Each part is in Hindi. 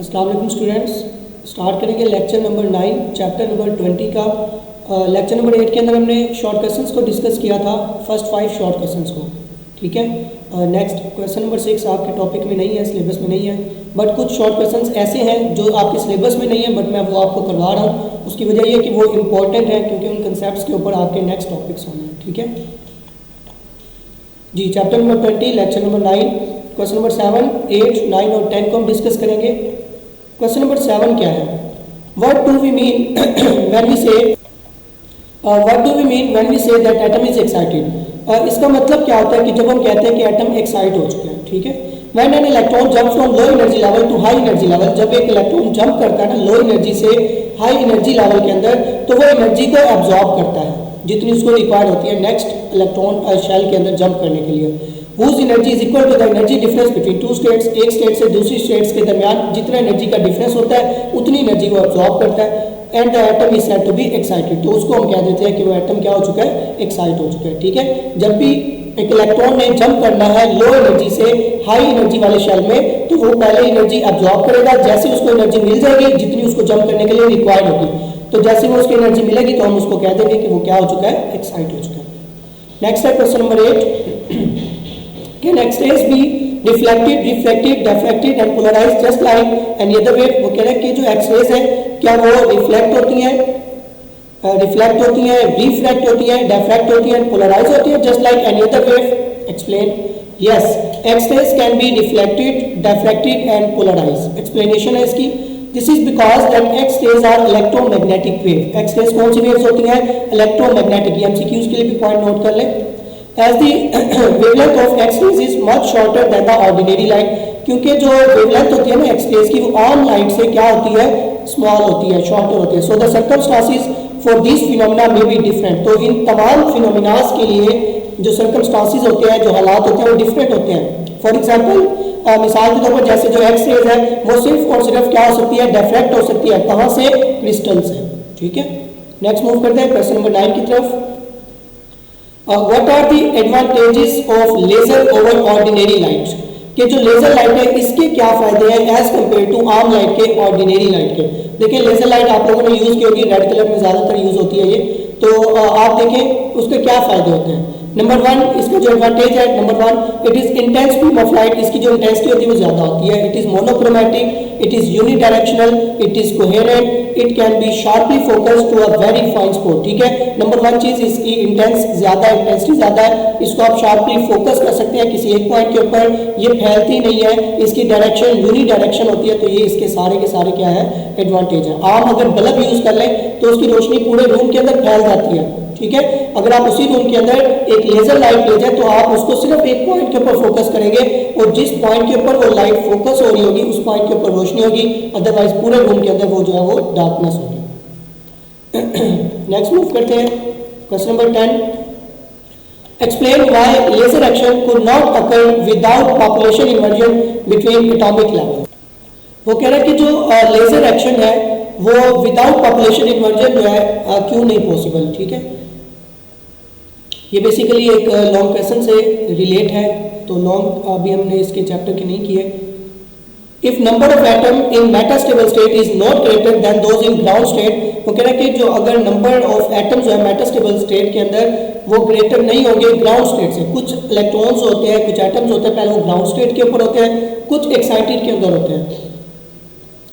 अस्सलाम वालेकुम स्टूडेंट्स। स्टार्ट करेंगे लेक्चर नंबर 9 चैप्टर नंबर 20 का। लेक्चर नंबर 8 के अंदर हमने शॉर्ट क्वेश्चंस को डिस्कस किया था, फर्स्ट 5 शॉर्ट क्वेश्चंस को। ठीक है, नेक्स्ट क्वेश्चन नंबर 6 आपके टॉपिक में नहीं है, सिलेबस में नहीं है, बट कुछ शॉर्ट क्वेश्चंस ऐसे हैं जो आपके सिलेबस में नहीं है बट मैं वो आपको करवा रहा हूँ। उसकी वजह ये कि वो इंपॉर्टेंट है क्योंकि उन कंसेप्ट के ऊपर आपके नेक्स्ट टॉपिक्स होंगे। ठीक है जी, chapter number 20 lecture number 9 question number 7, 8, 9 और 10 को हम डिस्कस करेंगे। क्वेश्चन नंबर 7 क्या है? What do we mean when we say that atom is excited. इसका मतलब क्या होता है कि जब हम कहते हैं कि एटम एक्साइट हो चुके हैं। ठीक है, when an electron jump from low energy level to high energy level, जब एक इलेक्ट्रॉन जंप करता है ना लो एनर्जी से हाई एनर्जी लेवल के अंदर, तो वो एनर्जी को एब्जॉर्ब करता है जितनी उसको रिक्वायर्ड होती है नेक्स्ट इलेक्ट्रॉन शेल के अंदर जंप करने के लिए। whose energy is equal to the energy difference between two states, एक स्टेट से दूसरी स्टेट्स के दरमियान जितना एनर्जी का डिफरेंस होता है उतनी एनर्जी वो एब्जॉर्ब करता है। And the atom is said to be excited, तो उसको हम कह देते हैं कि वो एटम क्या हो चुका है, एक्साइट हो चुका है। ठीक है, जब भी एक इलेक्ट्रॉन ने जंप करना है लो एनर्जी से हाई एनर्जी वाले शेल में, तो वो पहले एनर्जी एब्जॉर्ब करेगा। जैसे उसको एनर्जी मिल जाएगी जितनी उसको जंप करने के लिए रिक्वायर्ड होगी, तो जैसे वो उसकी एनर्जी मिलेगी तो हम उसको कह देंगे कि वो क्या हो चुका है, एक्साइट हो चुका है। नेक्स्ट है question number 8। Can X-rays be reflected, diffracted and polarized just like any other wave? वो कह रहे हैं कि जो X-rays है क्या वो रिफ्लेक्ट होती हैं, रिफ्लेक्ट होती हैं, रिफ्रैक्ट होती हैं, डिफ्रैक्ट होती हैं, पोलराइज होती हैं just like any other wave? Explain. Yes, X-rays can be reflected, diffracted and polarized। Explanation है इसकी। This is because that X-rays are electromagnetic wave। X-rays कौन सी वेव्स होती हैं? इलेक्ट्रोमैग्नेटिक। MCQs के लिए भी पॉइंट नोट कर लें। As the wavelength of X-rays is much shorter than the ordinary light, क्योंकि जो वेवलेंथ होती है ना एक्स-रेज की वो आम लाइट से क्या होती है, स्मॉल होती है, शॉर्टर होती है। So the circumstances for this phenomena may be different, तो इन तमाम फिनोमेनास के लिए जो सर्कमस्टांसेस होते हैं, जो हालात होते हैं वो डिफरेंट होते हैं। फॉर एग्जांपल मिसाल के तौर पर जैसे जो एक्स-रेज है वो सिर्फ और सिर्फ क्या हो सकती है, डिफ्रैक्ट हो सकती है। कहाँ से? क्रिस्टल से। ठीक है, नेक्स्ट मूव करते हैं क्वेश्चन नंबर 9 की तरफ। What are the advantages of laser over ordinary light? कि जो लेजर लाइट है इसके क्या फायदे हैं एज कम्पेयर टू आम लाइट के, ऑर्डिनरी लाइट के। देखिए लेजर लाइट आप लोगों ने यूज की होगी, रेड कलर में ज्यादातर यूज होती है ये, तो आप देखें उसके क्या फायदे होते हैं। नंबर 1 इसका जो एडवांटेज है, number 1 it is intense beam of light, इसकी जो इंटेंसिटी होती है वो ज्यादा होती है। It is monochromatic, it is unidirectional, it is coherent, it can be sharply focused to a very fine spot. ठीक है, नंबर 1 चीज इसकी इंटेंसिटी ज्यादा है, इसको आप शार्पली फोकस कर सकते हैं किसी एक पॉइंट के ऊपर, ये फैलती नहीं है, इसकी डायरेक्शन यूनिडायरेक्शन होती है। तो ये इसके सारे के सारे क्या है, एडवांटेज है। आम अगर बल्ब यूज कर लें तो उसकी रोशनी पूरे रूम के अंदर फैल जाती है। ठीक है, अगर आप उसी रूम के अंदर एक लेजर लाइट ले जाए तो आप उसको सिर्फ एक पॉइंट के ऊपर फोकस करेंगे और जिस पॉइंट के ऊपर वो लाइट फोकस हो रही होगी उस पॉइंट के ऊपर रोशनी होगी, अदरवाइज पूरे रूम के अंदर वो जो है वो डार्कनेस होगी। नेक्स्ट मूव करते हैं question number 10। Explain why laser action could not occur without population inversion between atomic level. वो कह रहा है कि जो लेजर एक्शन है वो विदाउट पॉपुलेशन इन्वर्जन जो है क्यों नहीं पॉसिबल। ठीक है, ये बेसिकली एक लॉन्ग क्वेश्चन से रिलेट है, तो लॉन्ग अभी हमने इसके चैप्टर के नहीं किए। If number of atom in metastable state is not greater than those in ground state, वो कह रहा है कि जो अगर नंबर ऑफ एटम्स जो है मेटास्टेबल स्टेट के अंदर वो ग्रेटर नहीं होंगे ग्राउंड स्टेट से। कुछ इलेक्ट्रॉन्स होते हैं, कुछ एटम्स होते हैं, पहले वो ग्राउंड स्टेट के ऊपर होते हैं, कुछ एक्साइटेड के अंदर होते हैं।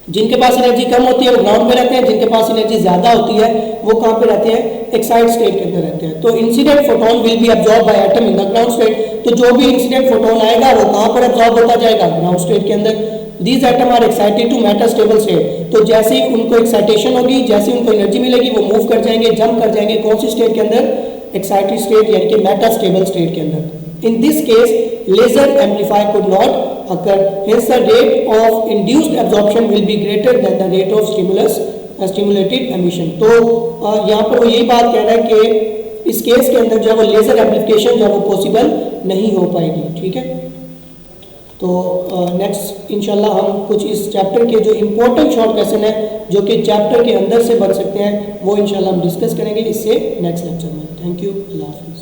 जिनके पास एनर्जी कम होती है वो ग्राउंड पे रहते हैं, जिनके पास एनर्जी ज्यादा होती है वो कहाँ पे रहते हैं, एक्साइट स्टेट के अंदर रहते हैं। तो incident photon will be absorb by atom in the ground state, तो जो भी इंसिडेंट फोटोन आएगा वो कहाँ पर अब्सॉर्ब होता जाएगा, ग्राउंड स्टेट के अंदर। These atom are excited to metastable state, तो जैसे ही उनको एक्साइटेशन होगी, जैसे उनको एनर्जी मिलेगी वो मूव कर जाएंगे, जंप कर जाएंगे कौन सी स्टेट के अंदर, एक्साइटेड स्टेट यानी कि मेटास्टेबल स्टेट के अंदर। In this case laser amplify could not occur, hence the rate of induced absorption will be greater than the rate of stimulated emission। तो यहाँ पर वो यही बात कह रहा है कि इस केस के अंदर जो है वो लेजर एम्प्लीफिकेशन जो है वो पॉसिबल नहीं हो पाएगी। ठीक है, तो नेक्स्ट इंशाल्लाह हम कुछ इस चैप्टर के जो इम्पोर्टेंट शॉर्ट क्वेश्चन है जो कि चैप्टर के अंदर से बन सकते हैं वो इंशाल्लाह हम डिस्कस करेंगे इससे नेक्स्ट लेक्चर में। थैंक यू, अल्लाह हाफिज़।